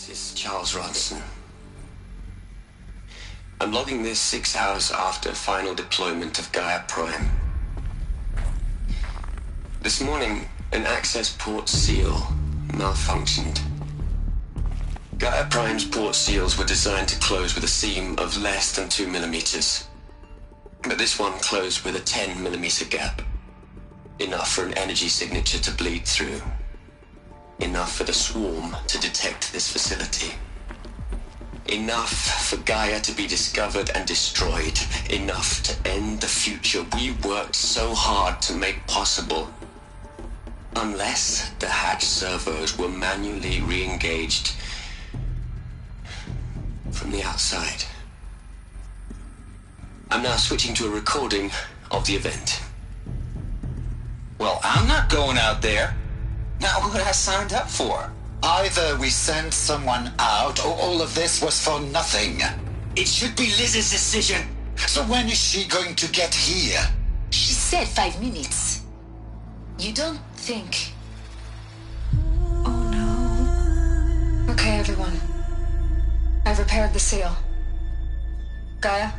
This is Charles Ronson. I'm logging this 6 hours after final deployment of Gaia Prime. This morning, an access port seal malfunctioned. Gaia Prime's port seals were designed to close with a seam of less than 2 millimeters. But this one closed with a 10 millimeter gap. Enough for an energy signature to bleed through. Enough for the swarm to detect this facility. Enough for Gaia to be discovered and destroyed. Enough to end the future we worked so hard to make possible. Unless the hatch servos were manually re-engaged from the outside. I'm now switching to a recording of the event. Well, I'm not going out there. Not what I signed up for. Either we send someone out, or all of this was for nothing. It should be Liz's decision. So when is she going to get here? She said 5 minutes. You don't think... Oh no. Okay, everyone. I've repaired the seal. Gaia?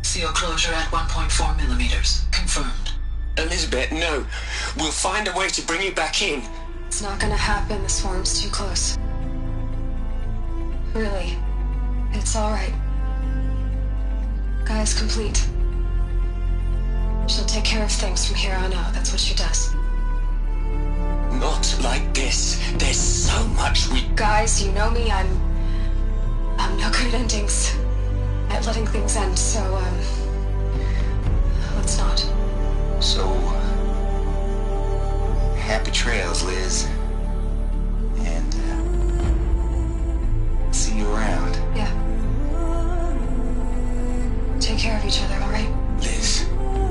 Seal closure at 1.4 millimeters. Confirmed. Elizabeth, no. We'll find a way to bring you back in. It's not gonna happen. The swarm's too close. Really. It's alright. Gaia's complete. She'll take care of things from here on out. That's what she does. Not like this. There's so much we... Guys, you know me. I'm no good at endings. At letting things end, so, let's not. So, happy trails, Liz. And, see you around. Yeah. Take care of each other, alright? Liz.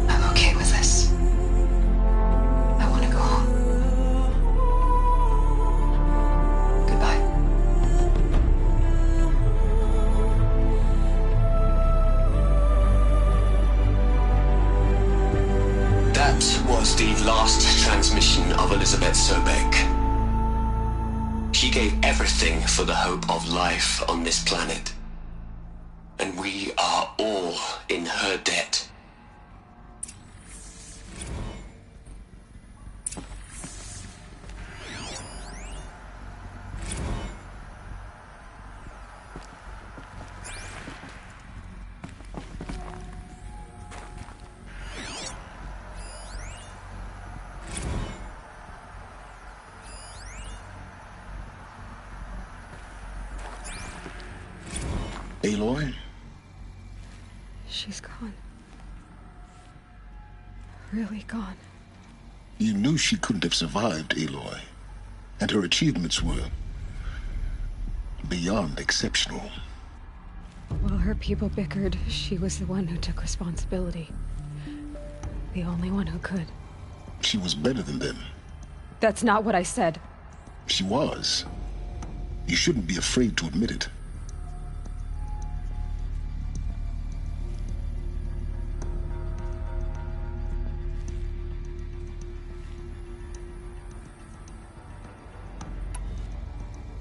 I'm okay with this. I want to go home. Goodbye. That was the last transmission of Elizabeth Sobek. She gave everything for the hope of life on this planet. And we are all in her debt. Aloy? She's gone. Really gone. You knew she couldn't have survived, Aloy. And her achievements were beyond exceptional. While her people bickered, she was the one who took responsibility. The only one who could. She was better than them. That's not what I said. She was. You shouldn't be afraid to admit it.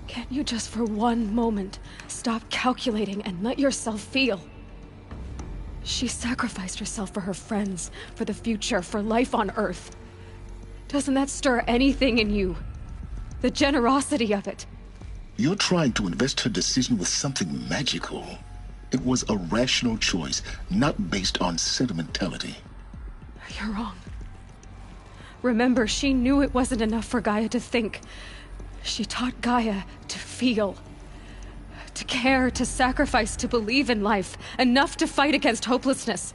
Can't you just for one moment stop calculating and let yourself feel? She sacrificed herself for her friends, for the future, for life on Earth. Doesn't that stir anything in you? The generosity of it. You're trying to invest her decision with something magical. It was a rational choice, not based on sentimentality. You're wrong. Remember, she knew it wasn't enough for Gaia to think. She taught Gaia to feel. To care, to sacrifice, to believe in life. Enough to fight against hopelessness.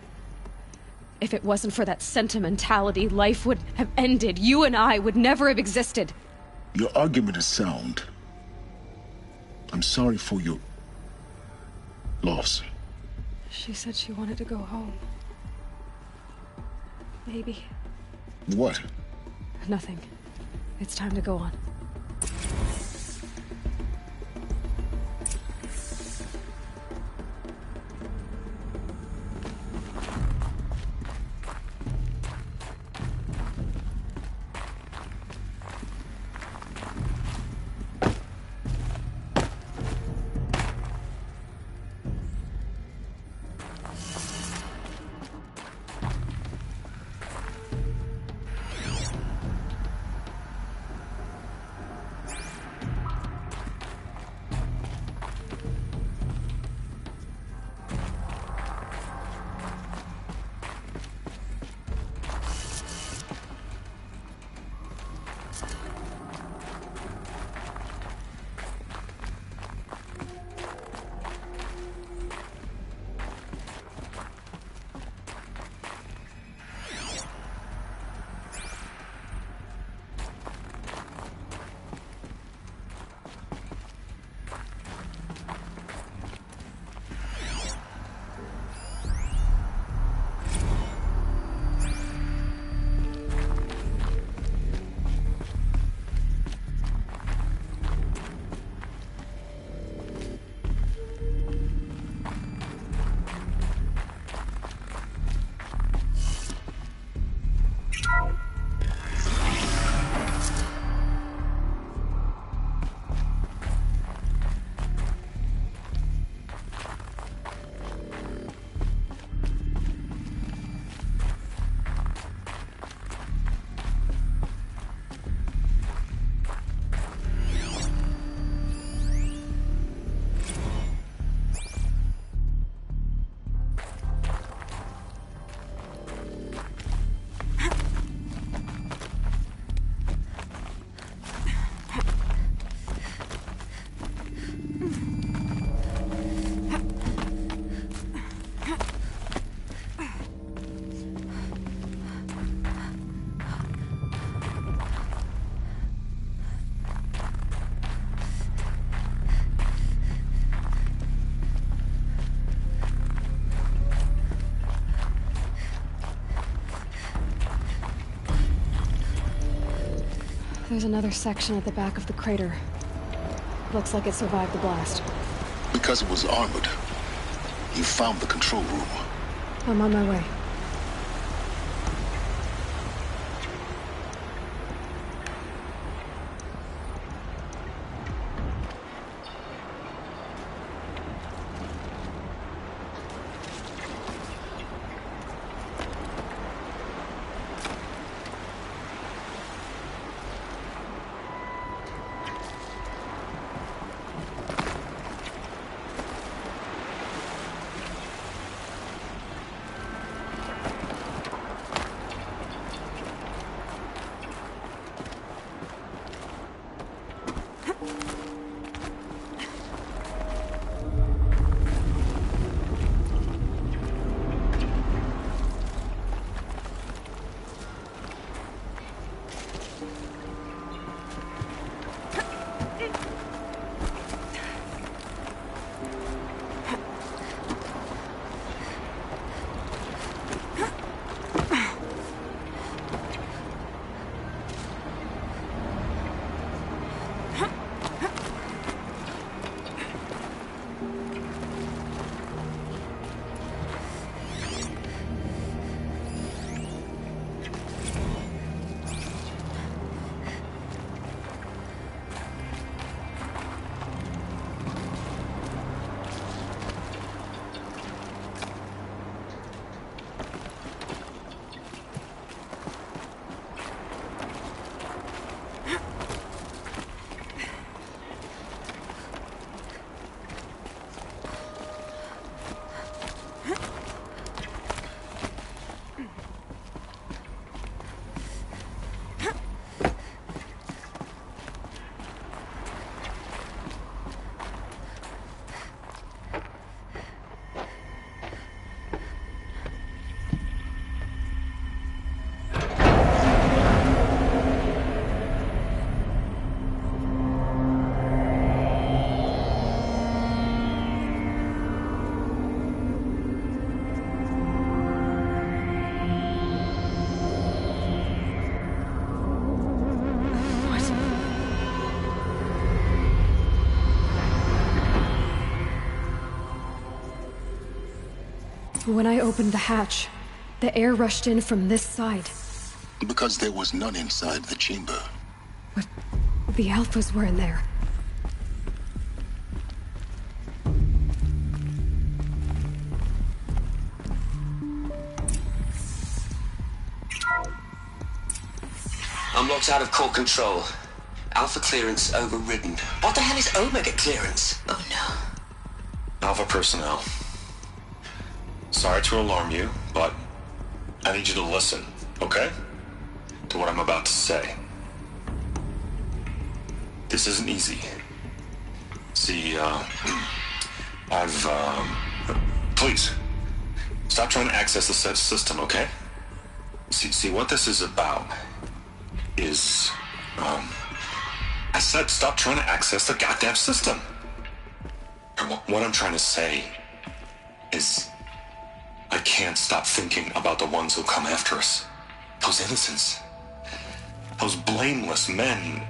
If it wasn't for that sentimentality, life would have ended. You and I would never have existed. Your argument is sound. I'm sorry for your loss. She said she wanted to go home. Maybe. What? Nothing. It's time to go on. There's another section at the back of the crater. Looks like it survived the blast. Because it was armored. You found the control room. I'm on my way. When I opened the hatch, the air rushed in from this side. Because there was none inside the chamber. But the Alphas were in there. I'm locked out of core control. Alpha clearance overridden. What the hell is Omega clearance? Oh no. Alpha personnel. Sorry to alarm you, but I need you to listen, okay? To what I'm about to say. This isn't easy. See, please, stop trying to access the system, okay? See, what this is about is, I said stop trying to access the goddamn system. What I'm trying to say is, I can't stop thinking about the ones who come after us. Those innocents. Those blameless men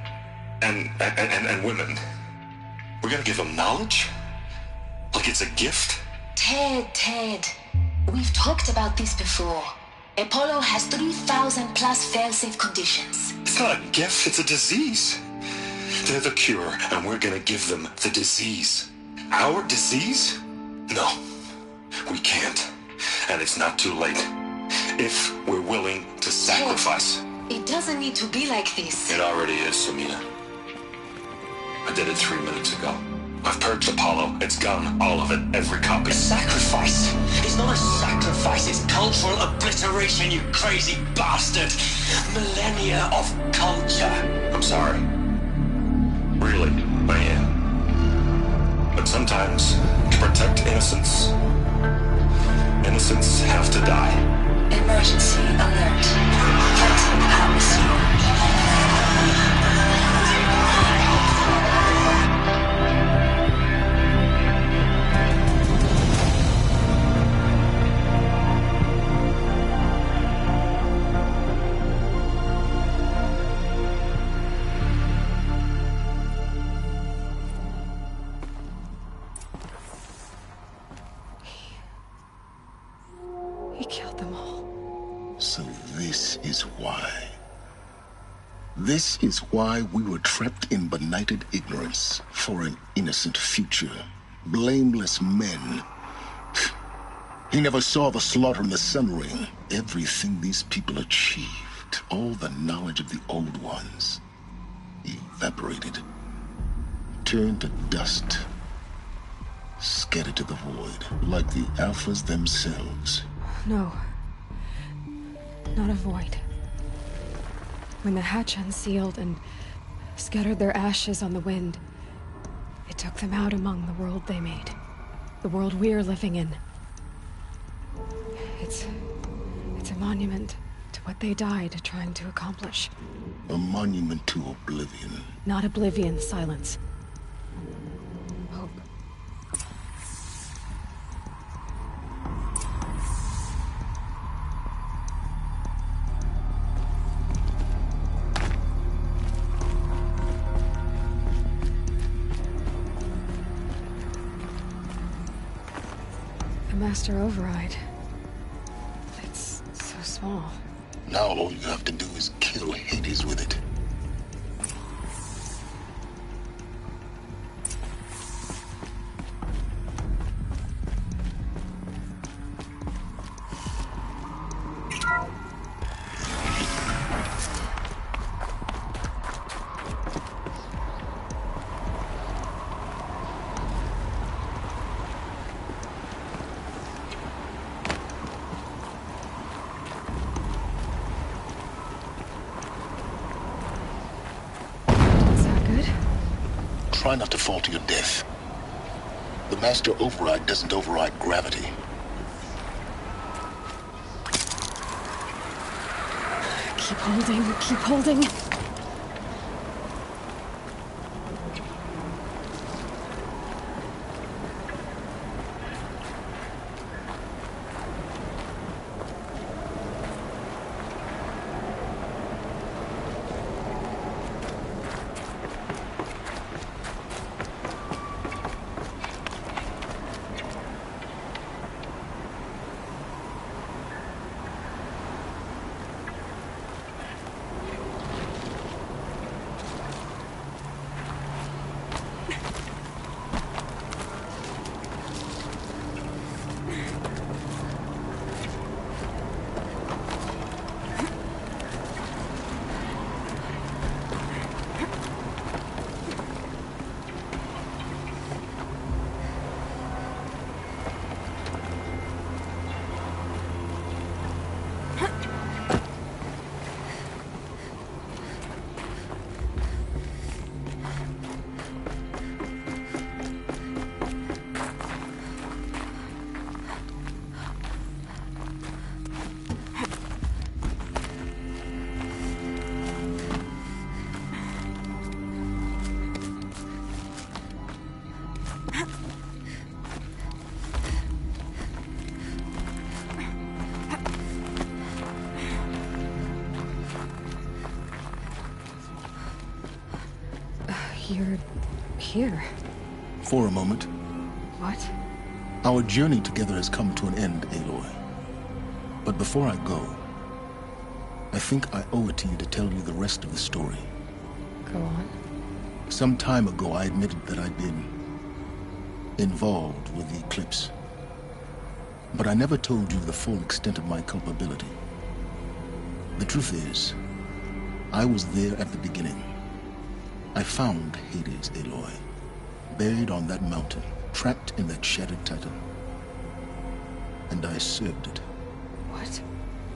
and women. We're gonna give them knowledge? Like it's a gift? Ted. We've talked about this before. Apollo has 3,000 plus fail-safe conditions. It's not a gift, it's a disease. They're the cure, and we're gonna give them the disease. Our disease? No, we can't. And it's not too late. If we're willing to sacrifice. It doesn't need to be like this. It already is, Samina. I did it 3 minutes ago. I've purged Apollo. It's gone. All of it. Every copy. A sacrifice? It's not a sacrifice, it's cultural obliteration, you crazy bastard! Millennia of culture! I'm sorry. Really, I am. But sometimes, to protect innocence, innocents have to die. Emergency alert. Threat atmosphere. is why. This is why we were trapped in benighted ignorance for an innocent future. Blameless men. He never saw the slaughter in the Sun Ring. Everything these people achieved, all the knowledge of the old ones, evaporated, turned to dust, scattered to the void, like the Alphas themselves. No. Not a void. When the hatch unsealed and scattered their ashes on the wind, it took them out among the world they made. The world we're living in. It's a monument to what they died trying to accomplish. A monument to oblivion. Not oblivion, silence. Hope. The Master Override. It's so small. Now all you have to do is kill Hades with it. Try not to fall to your death. The Master Override doesn't override gravity. Keep holding, keep holding. You're here. For a moment. What? Our journey together has come to an end, Aloy. But before I go, I think I owe it to you to tell you the rest of the story. Go on. Some time ago, I admitted that I'd been involved with the eclipse. But I never told you the full extent of my culpability. The truth is, I was there at the beginning. I found Hades, Aloy, buried on that mountain, trapped in that shattered titan. And I served it. What?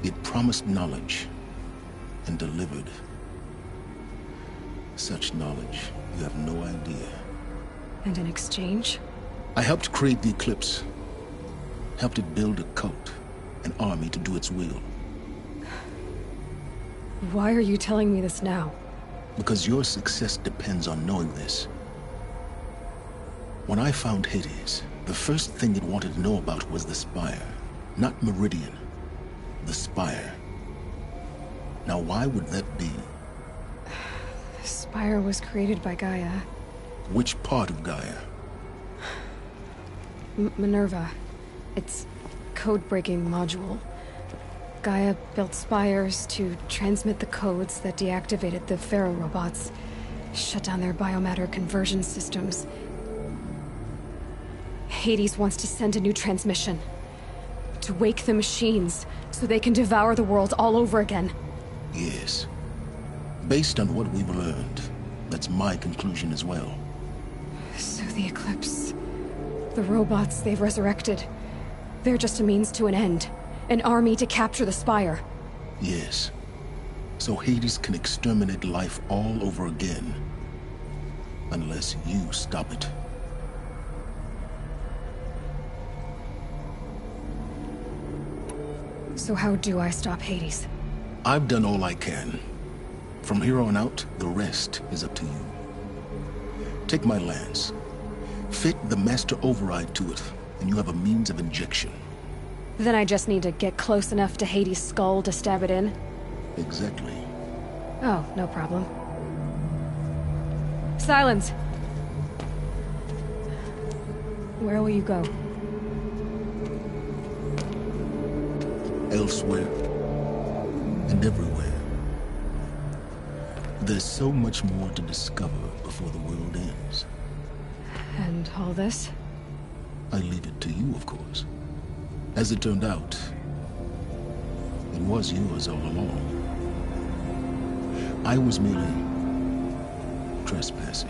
It promised knowledge and delivered such knowledge you have no idea. And in exchange? I helped create the eclipse, helped it build a cult, an army to do its will. Why are you telling me this now? Because your success depends on knowing this. When I found Hades, the first thing it wanted to know about was the Spire. Not Meridian. The Spire. Now why would that be? The Spire was created by Gaia. Which part of Gaia? Minerva. Its code-breaking module. Gaia built spires to transmit the codes that deactivated the Pharaoh robots, shut down their biomatter conversion systems. Hades wants to send a new transmission. To wake the machines, so they can devour the world all over again. Yes. Based on what we've learned, that's my conclusion as well. So the Eclipse... the robots they've resurrected... they're just a means to an end. An army to capture the Spire. Yes. So Hades can exterminate life all over again. Unless you stop it. So how do I stop Hades? I've done all I can. From here on out, the rest is up to you. Take my lance. Fit the master override to it, and you have a means of injection. Then I just need to get close enough to Hades' skull to stab it in? Exactly. Oh, no problem. Silence! Where will you go? Elsewhere. And everywhere. There's so much more to discover before the world ends. And all this? I leave it to you, of course. As it turned out, it was yours all along. I was merely trespassing.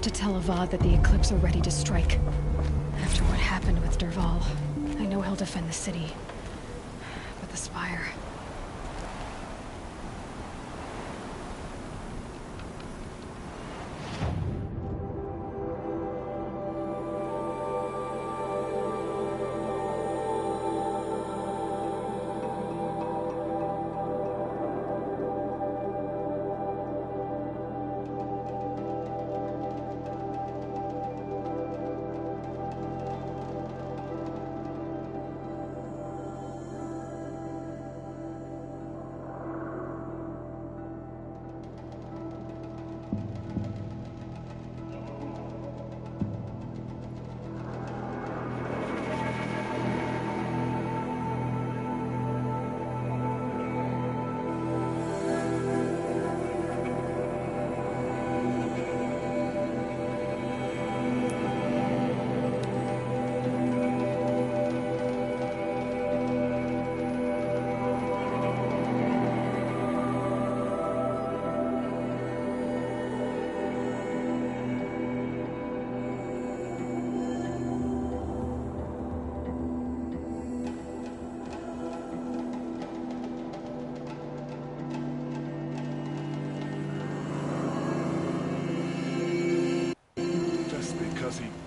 have to tell Avad that the Eclipse are ready to strike. After what happened with Derval, I know he'll defend the city. But the Spire...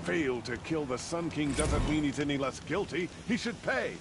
Failed to kill the Sun King doesn't mean he's any less guilty. He should pay.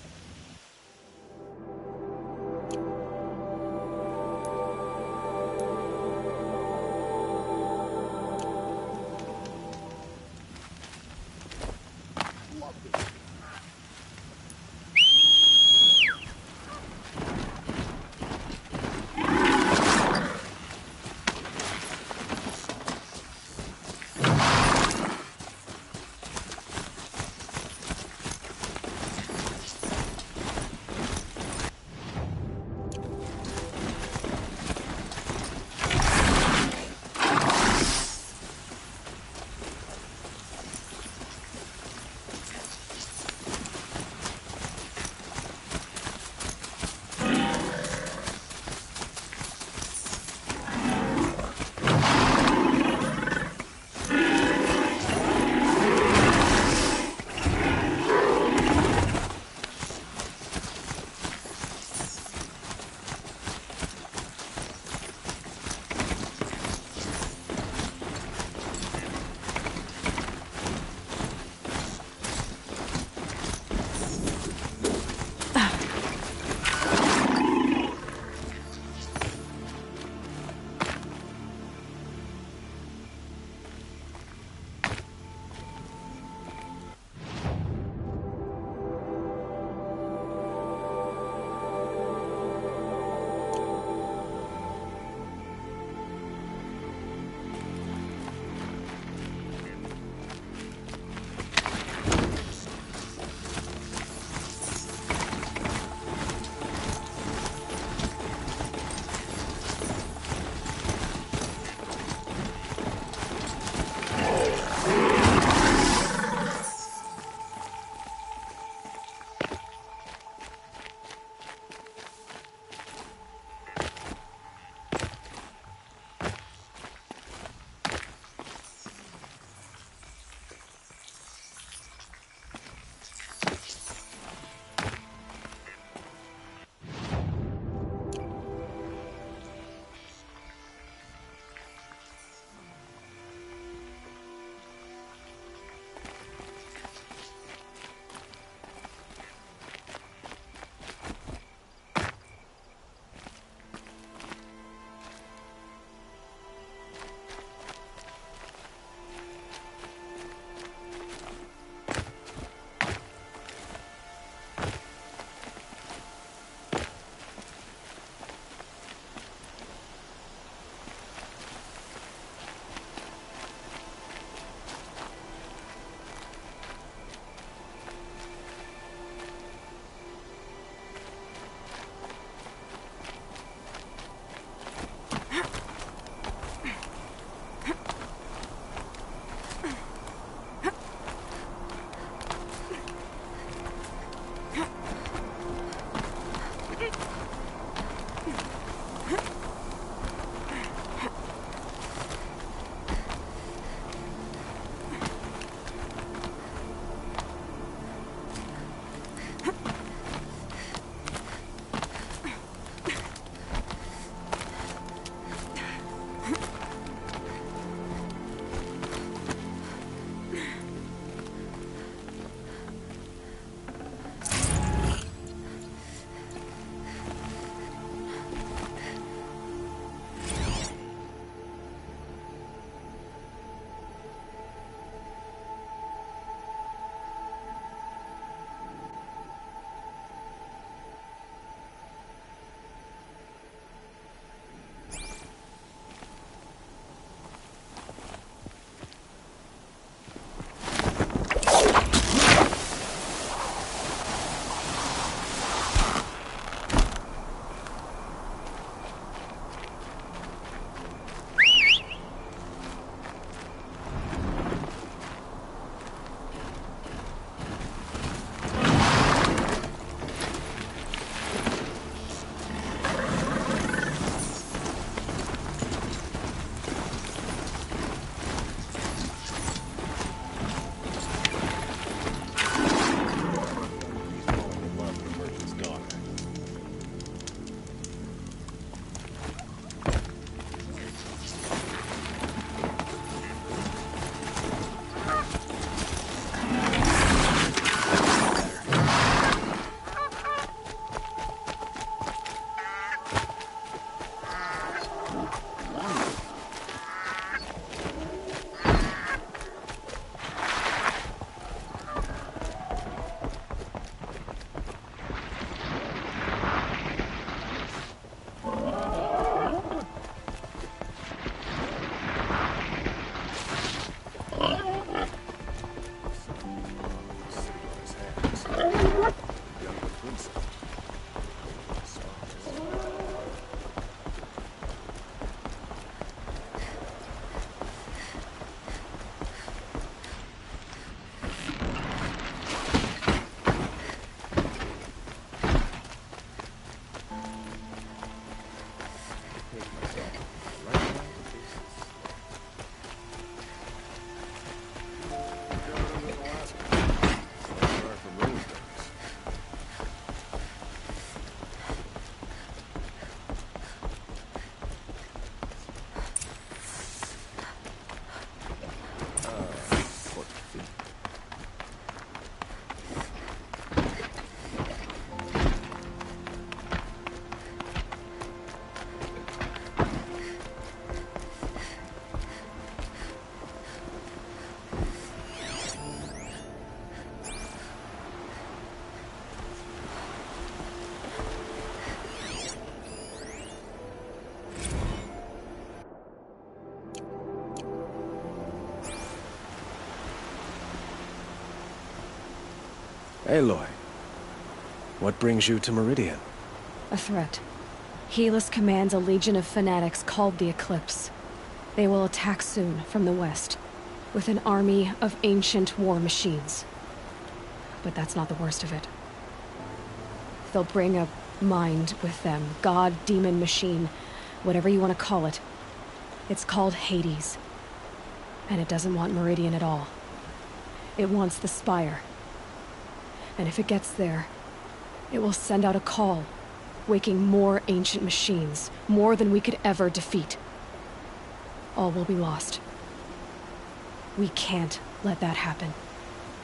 Aloy, what brings you to Meridian? A threat. Helis commands a legion of fanatics called the Eclipse. They will attack soon from the west, with an army of ancient war machines. But that's not the worst of it. They'll bring a mind with them, god, demon, machine, whatever you want to call it. It's called Hades. And it doesn't want Meridian at all. It wants the Spire. And if it gets there, it will send out a call, waking more ancient machines, more than we could ever defeat. All will be lost. We can't let that happen.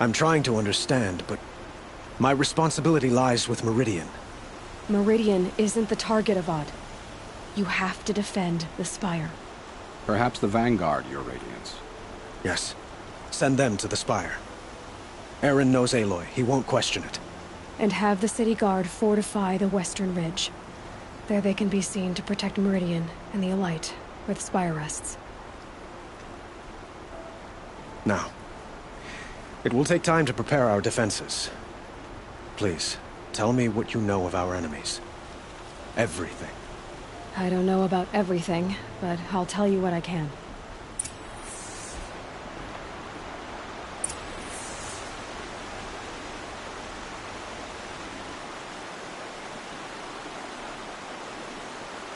I'm trying to understand, but my responsibility lies with Meridian. Meridian isn't the target, Avad. You have to defend the Spire. Perhaps the Vanguard, Your Radiance. Yes. Send them to the Spire. Aaron knows Aloy. He won't question it. And have the City Guard fortify the Western Ridge. There they can be seen to protect Meridian and the Elite, where the Spire rests. Now, it will take time to prepare our defenses. Please, tell me what you know of our enemies. Everything. I don't know about everything, but I'll tell you what I can.